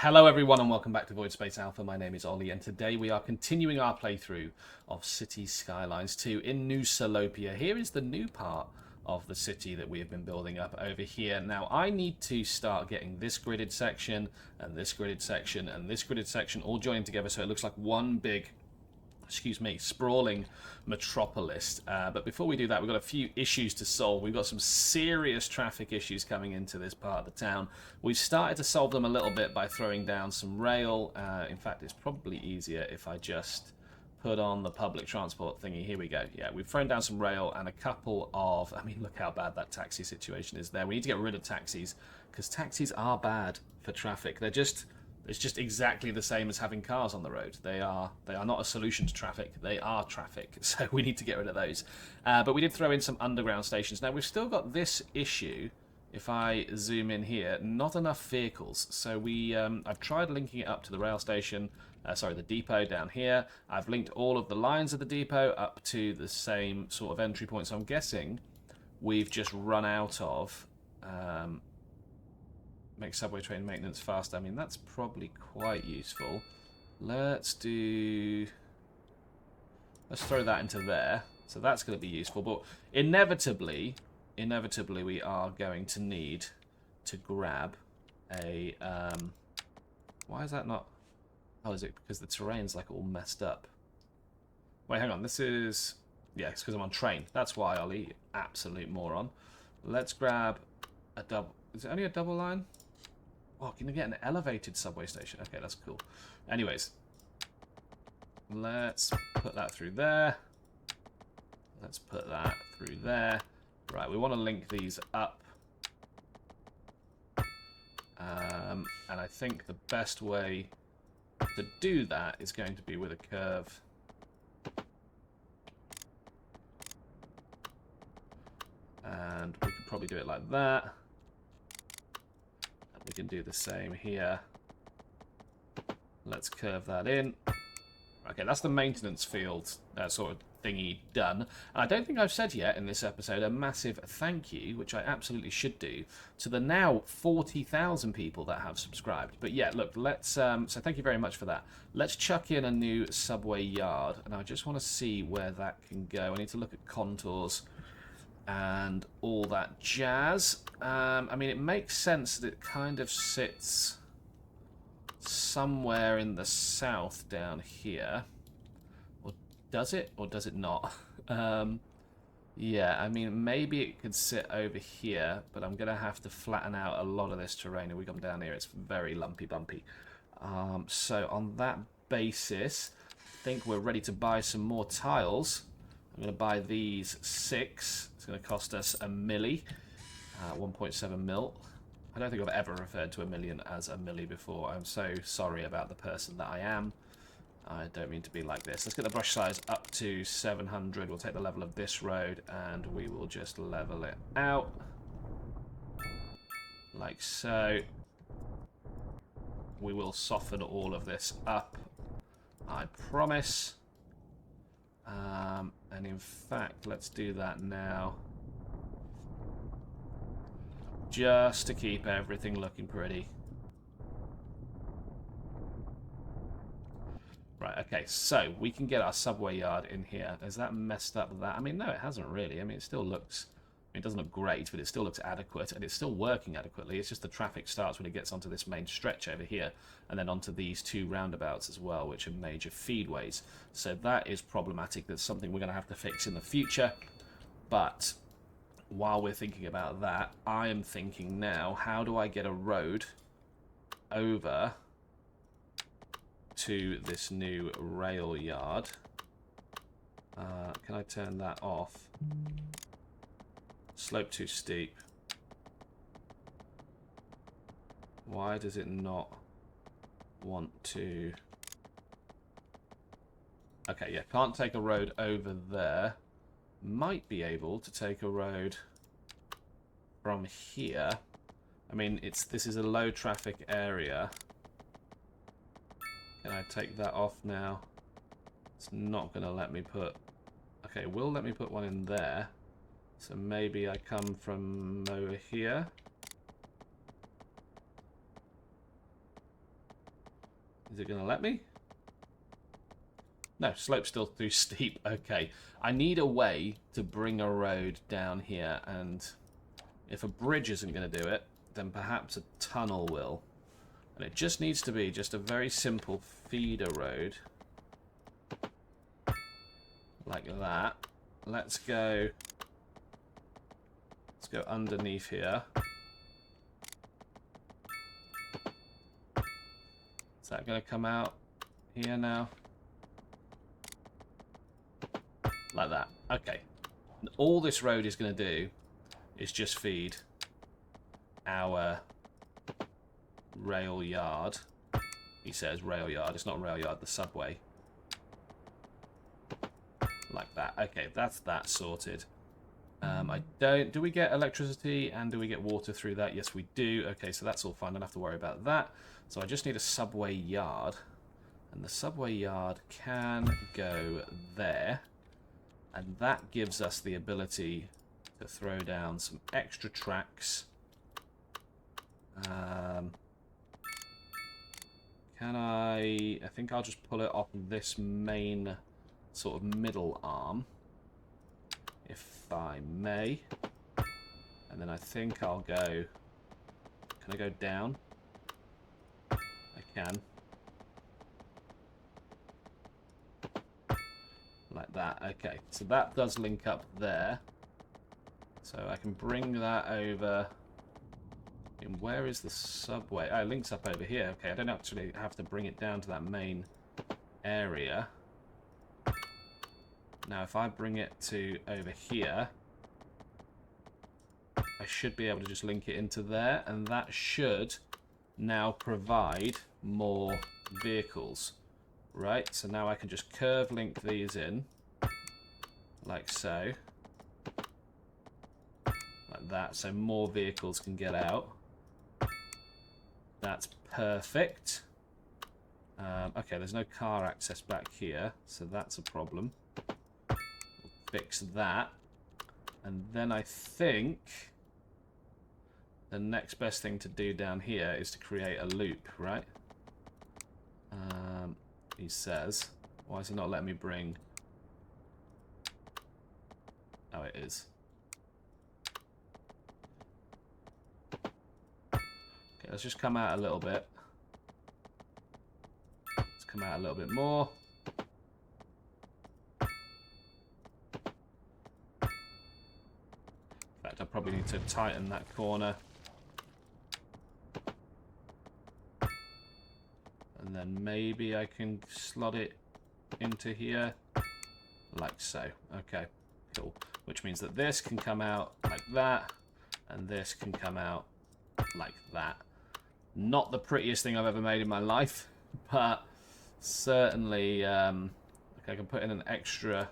Hello everyone and welcome back to VoidSpace Alpha. My name is Ollie and today we are continuing our playthrough of City Skylines 2 in New Salopia. Here is the new part of the city that we have been building up over here. Now I need to start getting this gridded section and this gridded section and this gridded section all joined together so it looks like one big sprawling metropolis. But before we do that, we've got a few issues to solve. We've got some serious traffic issues coming into this part of the town. We've started to solve them a little bit by throwing down some rail. In fact, it's probably easier if I just put on the public transport thingy. Here we go. Yeah, we've thrown down some rail and a couple of... I mean, look how bad that taxi situation is there. We need to get rid of taxis because taxis are bad for traffic. They're just... It's just exactly the same as having cars on the road. They are not a solution to traffic. They are traffic. So we need to get rid of those. But we did throw in some underground stations. Now we've still got this issue. If I zoom in here, not enough vehicles. So I've tried linking it up to the rail station. The depot down here. I've linked all of the lines of the depot up to the same sort of entry point. So I'm guessing we've just run out of... make subway train maintenance faster. I mean, that's probably quite useful. Let's throw that into there. So that's going to be useful. But inevitably we are going to need to grab a... why is that not... Oh, is it because the terrain's like all messed up? Wait, hang on. This is... Yeah, it's because I'm on train. That's why, Ollie. Absolute moron. Let's grab a double... Is it only a double line? Oh, can you get an elevated subway station? Okay, that's cool. Anyways, let's put that through there. Let's put that through there. Right, we want to link these up. And I think the best way to do that is going to be with a curve. And we could probably do it like that. We can do the same here. Let's curve that in. Okay, that's the maintenance field sort of thingy done. And I don't think I've said yet in this episode a massive thank you, which I absolutely should do, to the now 40,000 people that have subscribed. But yeah, look, let's... so thank you very much for that. Let's chuck in a new subway yard. And I just want to see where that can go. I need to look at contours and all that jazz. I mean, it makes sense that it kind of sits somewhere in the south down here. Or does it? Or does it not? Yeah, I mean, maybe it could sit over here, but I'm going to have to flatten out a lot of this terrain. If we come down here, it's very lumpy bumpy. So on that basis, I think we're ready to buy some more tiles. I'm going to buy these 6. It's going to cost us a milli, 1.7 mil. I don't think I've ever referred to a million as a milli before. I'm so sorry about the person that I am. I don't mean to be like this. Let's get the brush size up to 700. We'll take the level of this road and we will just level it out. Like so. We will soften all of this up, I promise. And in fact, let's do that now. Just to keep everything looking pretty. Right, okay, so we can get our subway yard in here. Has that messed up that? I mean, no, it hasn't really. I mean, it still looks... I mean, it doesn't look great, but it still looks adequate, and it's still working adequately. It's just the traffic starts when it gets onto this main stretch over here, and then onto these 2 roundabouts as well, which are major feedways. So that is problematic. That's something we're going to have to fix in the future. But while we're thinking about that, I am thinking now, how do I get a road over to this new rail yard? Can I turn that off? Slope too steep. Why does it not want to... Okay, yeah, can't take a road over there. Might be able to take a road from here. I mean, this is a low traffic area. Can I take that off now? It's not going to let me put... Okay, it will let me put one in there. So maybe I come from over here. Is it going to let me? No, slope's still too steep. Okay. I need a way to bring a road down here, and if a bridge isn't going to do it, then perhaps a tunnel will. And it just needs to be just a very simple feeder road. Like that. Let's go underneath here. Is that going to come out here now? Like that. Okay. All this road is going to do is just feed our rail yard. He says rail yard. It's not rail yard, the subway. Like that. Okay, that's that sorted. Do we get electricity and do we get water through that? Yes, we do. Okay, so that's all fine. Don't have to worry about that. So I just need a subway yard. And the subway yard can go there. And that gives us the ability to throw down some extra tracks. Can I think I'll just pull it off this main sort of middle arm, if I may. And then I think I'll go... Can I go down? I can. Like that. Okay, so that does link up there. So I can bring that over. And where is the subway? Oh, it links up over here. Okay, I don't actually have to bring it down to that main area. Now, if I bring it to over here, I should be able to just link it into there, and that should now provide more vehicles. Right, so now I can just curve link these in, like so. Like that, so more vehicles can get out. That's perfect. Okay, there's no car access back here, so that's a problem. We'll fix that. And then I think the next best thing to do down here is to create a loop, right? He says, why is he not letting me bring... Oh, it is. Okay, let's just come out a little bit. Let's come out a little bit more. In fact, I probably need to tighten that corner. And then maybe I can slot it into here, like so. Okay, cool. Which means that this can come out like that, and this can come out like that. Not the prettiest thing I've ever made in my life, but certainly okay, I can put in an extra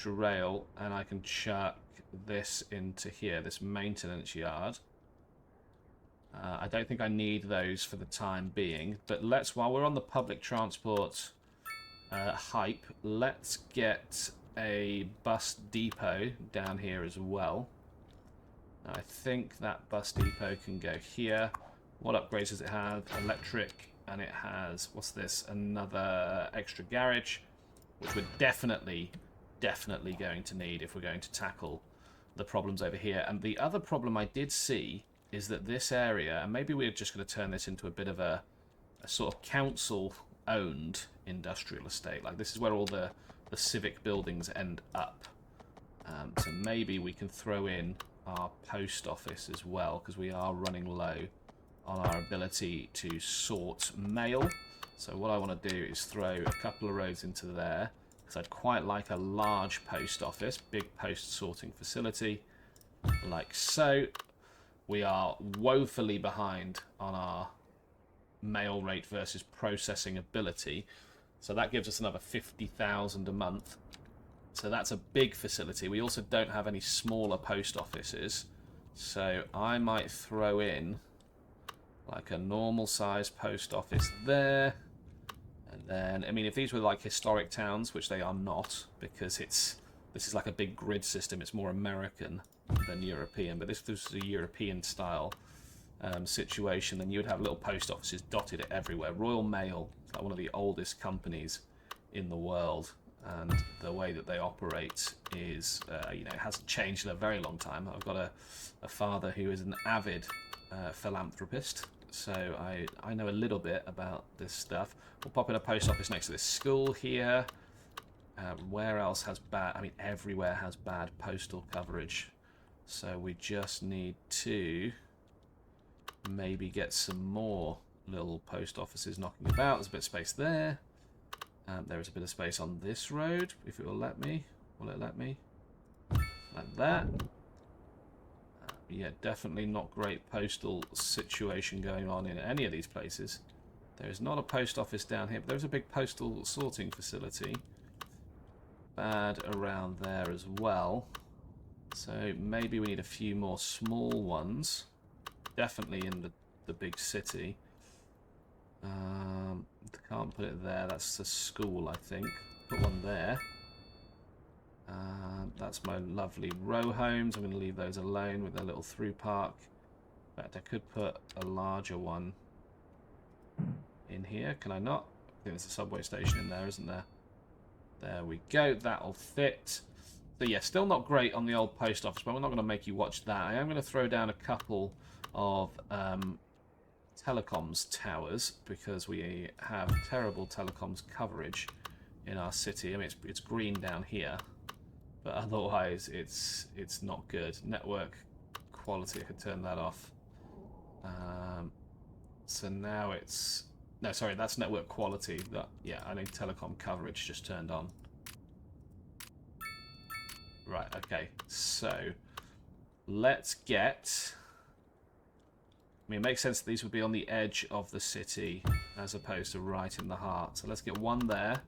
rail, and I can chuck this into here, this maintenance yard. I don't think I need those for the time being, but while we're on the public transport hype, let's get a bus depot down here as well. Now, I think that bus depot can go here. What upgrades does it have? Electric, and it has, what's this? Another extra garage, which we're definitely going to need if we're going to tackle the problems over here. And the other problem I did see is that this area, and maybe we're just going to turn this into a bit of a sort of council-owned industrial estate. Like, this is where all the civic buildings end up. So maybe we can throw in our post office as well, because we are running low on our ability to sort mail. So what I want to do is throw a couple of roads into there, because I'd quite like a large post office, big post sorting facility, like so. We are woefully behind on our mail rate versus processing ability. So that gives us another 50,000 a month. So that's a big facility. We also don't have any smaller post offices. So I might throw in like a normal size post office there. And then, I mean, if these were like historic towns, which they are not, because this is like a big grid system, it's more American than European, but this is a European style situation, then you would have little post offices dotted everywhere. Royal Mail is like one of the oldest companies in the world, and the way that they operate is, you know, it hasn't changed in a very long time. I've got a father who is an avid philanthropist, so I know a little bit about this stuff. We'll pop in a post office next to this school here. Where else has bad? I mean, everywhere has bad postal coverage. So we just need to maybe get some more little post offices knocking about. There's a bit of space there. There is a bit of space on this road, if it will let me. Will it let me? Like that. Yeah, definitely not great postal situation going on in any of these places. There is not a post office down here, but there's a big postal sorting facility. Bad around there as well. So maybe we need a few more small ones. Definitely in the big city. Can't put it there. That's the school, I think. Put one there. That's my lovely row homes. I'm going to leave those alone with their little through park. In fact, I could put a larger one in here. Can I not? I think there's a subway station in there, isn't there? There we go. That'll fit. So yeah, still not great on the old post office, but we're not going to make you watch that. I am going to throw down a couple of telecoms towers because we have terrible telecoms coverage in our city. I mean, it's green down here, but otherwise it's not good. Network quality, I could turn that off. So now it's... No, sorry, that's network quality. Yeah, I need telecom coverage just turned on. Right, okay. So, let's get... I mean, it makes sense that these would be on the edge of the city as opposed to right in the heart. So let's get one there.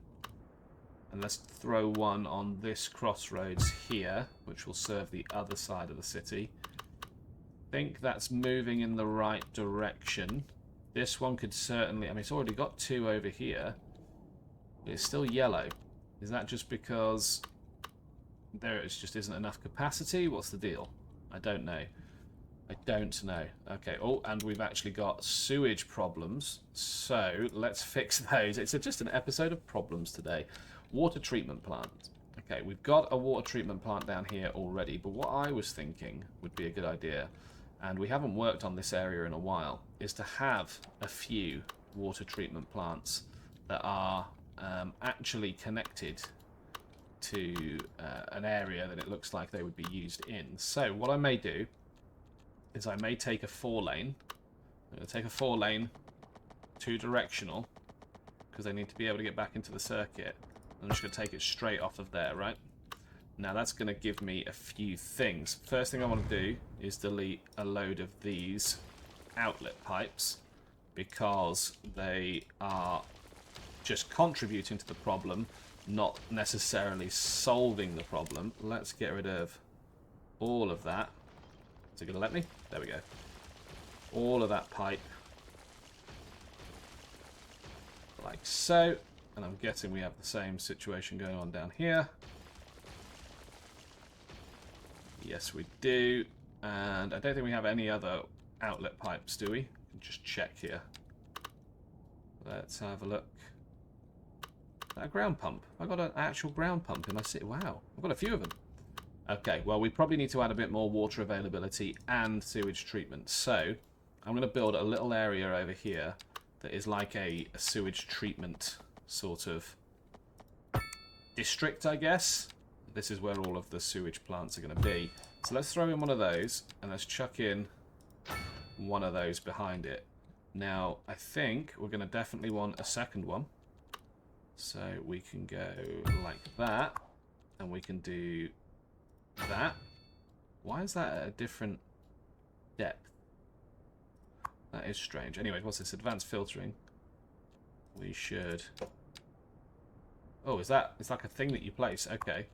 And let's throw one on this crossroads here, which will serve the other side of the city. I think that's moving in the right direction. This one could certainly... I mean, it's already got two over here. But it's still yellow. Is that just because there just isn't enough capacity? What's the deal? I don't know. I don't know. Okay, oh, and we've actually got sewage problems. So, let's fix those. It's just an episode of problems today. Water treatment plant. Okay, we've got a water treatment plant down here already, but what I was thinking would be a good idea, and we haven't worked on this area in a while, is to have a few water treatment plants that are actually connected to an area that it looks like they would be used in. So, what I may do is I may take a 4-lane. I'm going to take a 4-lane, 2-directional, because they need to be able to get back into the circuit. I'm just going to take it straight off of there, right? Now that's going to give me a few things. First thing I want to do is delete a load of these outlet pipes, because they are just contributing to the problem, not necessarily solving the problem. Let's get rid of all of that. Is it going to let me? There we go. All of that pipe. Like so. And I'm guessing we have the same situation going on down here. Yes, we do. And I don't think we have any other outlet pipes, do we? Just check here. Let's have a look. Is that a ground pump? I've got an actual ground pump in my city. Wow. I've got a few of them. Okay, well, we probably need to add a bit more water availability and sewage treatment. So, I'm going to build a little area over here that is like a sewage treatment sort of district, I guess. This is where all of the sewage plants are going to be. So let's throw in one of those, and let's chuck in one of those behind it. Now, I think we're going to definitely want a second one. So we can go like that, and we can do that. Why is that at a different depth? That is strange. Anyway, what's this? Advanced filtering. We should... Oh, is that... It's like a thing that you place. Okay.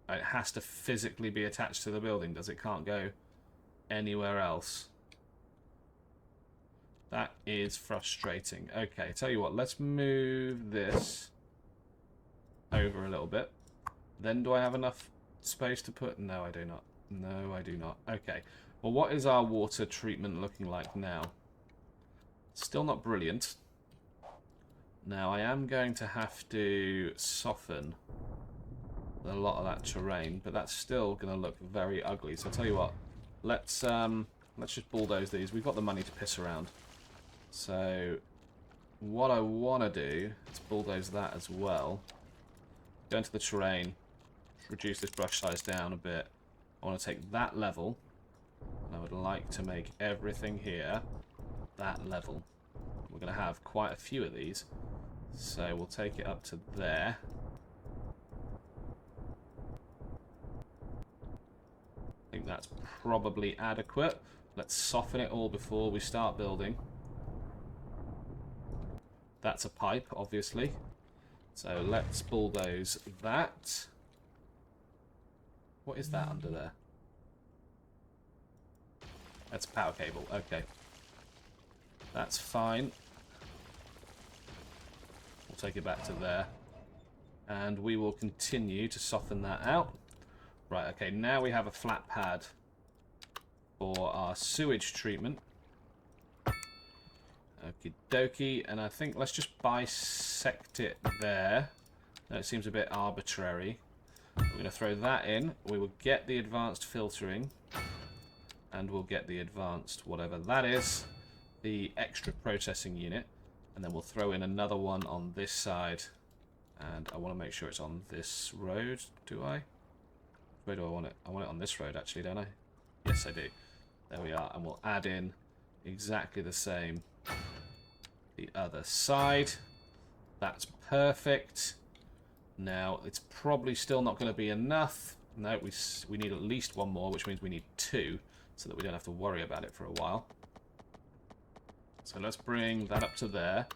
It has to physically be attached to the building, does it? Can't go anywhere else. That is frustrating. Okay, tell you what. Let's move this over a little bit. Then do I have enough space to put... No, I do not. No, I do not. Okay. Well, what is our water treatment looking like now? Still not brilliant. Now, I am going to have to soften a lot of that terrain, but that's still going to look very ugly. So I'll tell you what, let's just bulldoze these. We've got the money to piss around. So what I want to do is bulldoze that as well. Go into the terrain, reduce this brush size down a bit. I want to take that level, and I would like to make everything here that level. We're going to have quite a few of these, so we'll take it up to there. I think that's probably adequate. Let's soften it all before we start building. That's a pipe, obviously. So let's bulldoze that. What is that under there? That's a power cable. Okay. That's fine. We'll take it back to there. And we will continue to soften that out. Right, okay, now we have a flat pad for our sewage treatment. Okie dokie, and I think let's just bisect it there. No, it seems a bit arbitrary. We're going to throw that in. We will get the advanced filtering, and we'll get the advanced whatever that is, the extra processing unit, and then we'll throw in another one on this side. And I want to make sure it's on this road, do I? Where do I want it? I want it on this road, actually, don't I? Yes, I do. There we are. And we'll add in exactly the same the other side. That's perfect. Now, it's probably still not going to be enough. No, we need at least one more, which means we need two, so that we don't have to worry about it for a while. So let's bring that up to there.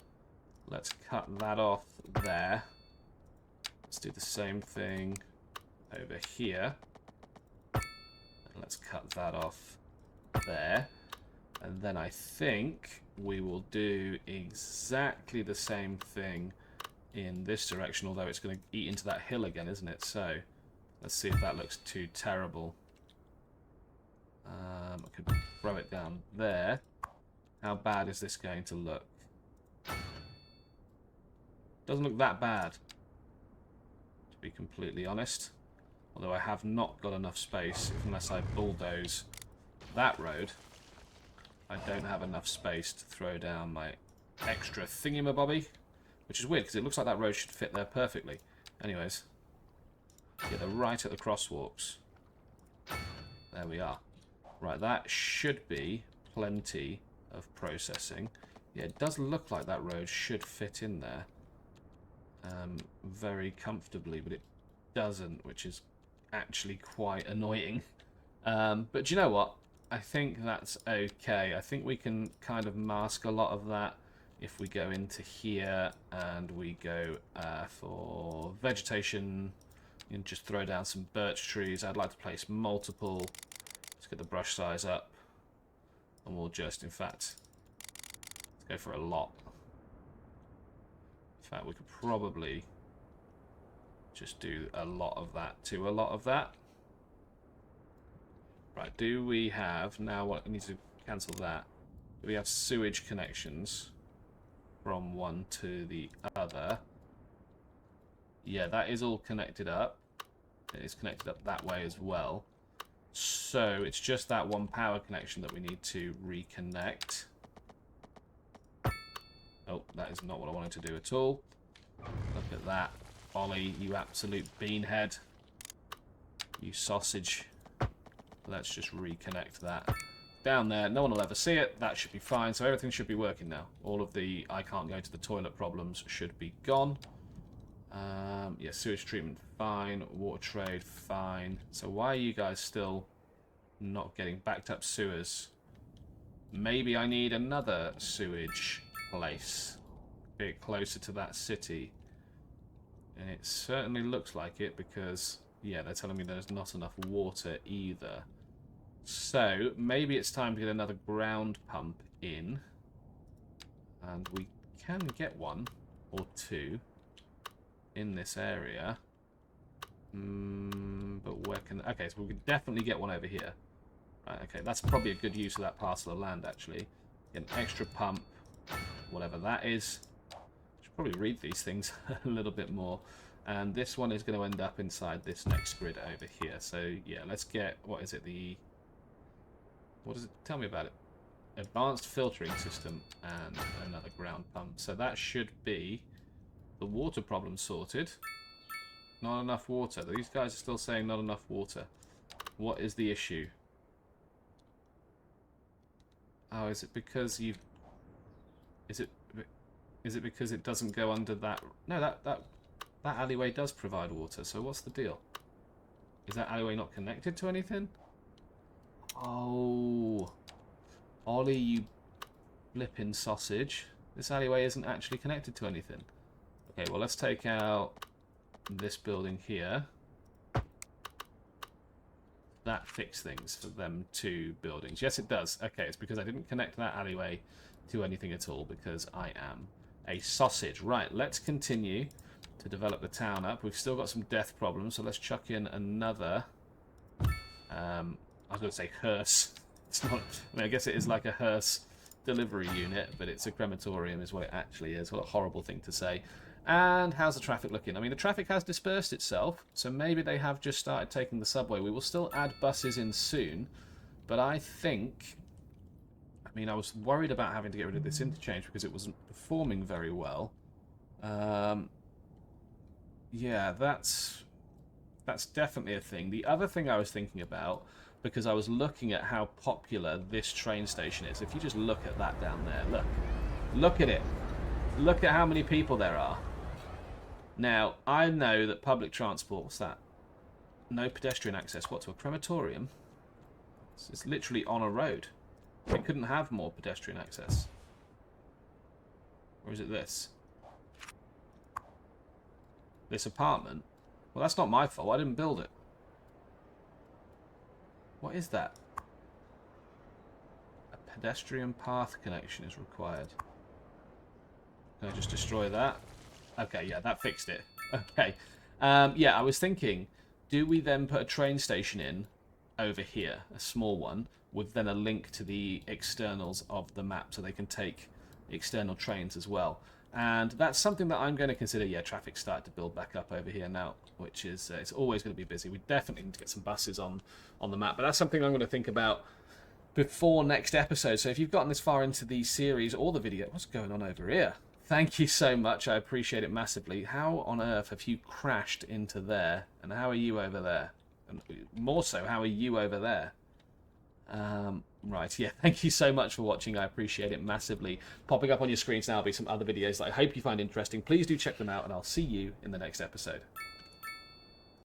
Let's cut that off there. Let's do the same thing over here. And let's cut that off there. And then I think we will do exactly the same thing in this direction, although it's going to eat into that hill again, isn't it? So let's see if that looks too terrible. I could throw it down there. How bad is this going to look? Doesn't look that bad, to be completely honest. Although I have not got enough space, unless I bulldoze that road. I don't have enough space to throw down my extra thingamabobby, which is weird because it looks like that road should fit there perfectly. Anyways, yeah, they're right at the crosswalks. There we are. Right, that should be plenty of processing. Yeah, it does look like that road should fit in there very comfortably, but it doesn't, which is actually quite annoying. But do you know what? I think that's okay. I think we can kind of mask a lot of that if we go into here and we go for vegetation and just throw down some birch trees. I'd like to place multiple. Let's get the brush size up. And we'll just, in fact, let's go for a lot. In fact, we could probably just do a lot of that to a lot of that. Right, do we have, now what, we need to cancel that. Do we have sewage connections from one to the other? Yeah, that is all connected up. It is connected up that way as well. So it's just that one power connection that we need to reconnect. Oh, that is not what I wanted to do at all. Look at that. Ollie, you absolute beanhead. You sausage. Let's just reconnect that down there. No one will ever see it. That should be fine. So everything should be working now. All of the I can't go to the toilet problems should be gone. Yeah, sewage treatment, fine. Water trade, fine. So why are you guys still not getting backed up sewers? Maybe I need another sewage place a bit closer to that city. And it certainly looks like it because, yeah, they're telling me there's not enough water either. So maybe it's time to get another ground pump in. And we can get one or two in this area. But where can... Okay, so we can definitely get one over here. Right, okay, that's probably a good use of that parcel of land, actually. Get an extra pump, whatever that is. Should probably read these things a little bit more. And this one is going to end up inside this next grid over here. So, yeah, let's get, what is it, what does it, tell me about it. Advanced filtering system and another ground pump. So that should be the water problem sorted. Not enough water. These guys are still saying not enough water. What is the issue? Oh, is it because you? Is it because it doesn't go under that? No, that alleyway does provide water. So what's the deal? Is that alleyway not connected to anything? Oh, Ollie, you flipping sausage! This alleyway isn't actually connected to anything. Okay, well let's take out this building here. That fix things for them two buildings. Yes, it does. Okay, it's because I didn't connect that alleyway to anything at all because I am a sausage. Right, let's continue to develop the town up. We've still got some death problems, so let's chuck in another... I was going to say hearse. It's not... I mean, I guess it is like a hearse delivery unit, but it's a crematorium is what it actually is. What a horrible thing to say. And how's the traffic looking? I mean, the traffic has dispersed itself, so maybe they have just started taking the subway. We will still add buses in soon, but I think... I mean, I was worried about having to get rid of this interchange because it wasn't performing very well. Yeah, that's definitely a thing. The other thing I was thinking about, because I was looking at how popular this train station is, if you just look at that down there, look at it. Look at how many people there are. Now, I know that public transport, what's that? No pedestrian access. What, to a crematorium? It's literally on a road. They couldn't have more pedestrian access. Or is it this? This apartment? Well, that's not my fault. I didn't build it. What is that? A pedestrian path connection is required. Can I just destroy that? Okay, yeah, that fixed it. Okay. Yeah, I was thinking, do we then put a train station in over here, a small one, with then a link to the externals of the map so they can take external trains as well? And that's something that I'm going to consider. Yeah, traffic started to build back up over here now, which is it's always going to be busy. We definitely need to get some buses on the map, but that's something I'm going to think about before next episode. So if you've gotten this far into the series or the video, what's going on over here? Thank you so much. I appreciate it massively. How on earth have you crashed into there? And how are you over there? And more so, how are you over there? Right, yeah, thank you so much for watching. I appreciate it massively. Popping up on your screens now will be some other videos that I hope you find interesting. Please do check them out, and I'll see you in the next episode.